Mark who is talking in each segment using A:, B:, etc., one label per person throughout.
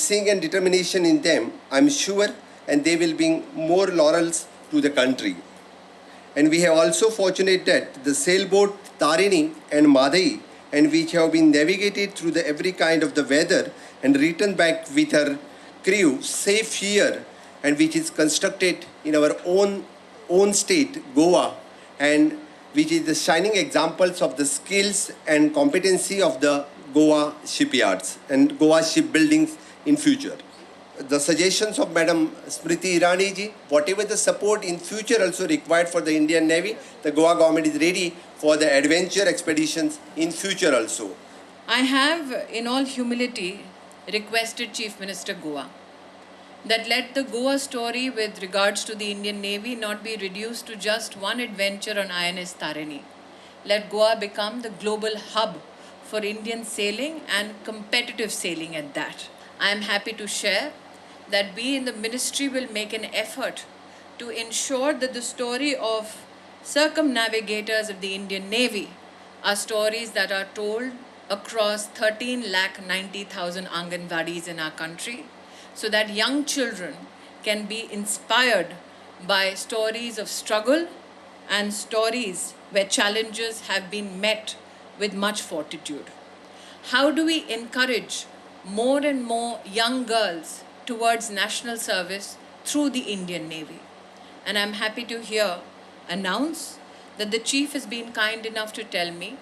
A: seeing and determination in them, I'm sure, and they will bring more laurels to the country. And we have also fortunate that the sailboat Tarini and Madai, and which have been navigated through the every kind of the weather and returned back with her crew safe here, and which is constructed in our own state, Goa, and which is the shining examples of the skills and competency of the Goa shipyards and Goa shipbuildings in future. The suggestions of Madam Smriti Irani ji, whatever the support in future also required for the Indian Navy, the Goa government is ready for the adventure expeditions in future also.
B: I have, in all humility, requested Chief Minister Goa that let the Goa story with regards to the Indian Navy not be reduced to just one adventure on INS Tarini. Let Goa become the global hub for Indian sailing and competitive sailing at that. I am happy to share that we in the ministry will make an effort to ensure that the story of circumnavigators of the Indian Navy are stories that are told across 13,90,000 Anganwadis in our country, so that young children can be inspired by stories of struggle and stories where challenges have been met with much fortitude. How do we encourage more and more young girls towards national service through the Indian Navy? And I'm happy to announce that the Chief has been kind enough to tell me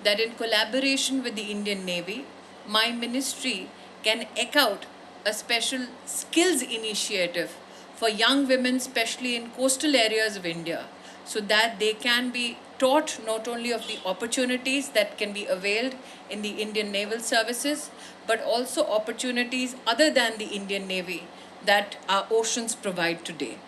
B: that in collaboration with the Indian Navy, my ministry can eke out a special skills initiative for young women, especially in coastal areas of India, so that they can be taught not only of the opportunities that can be availed in the Indian naval services, but also opportunities other than the Indian Navy that our oceans provide today.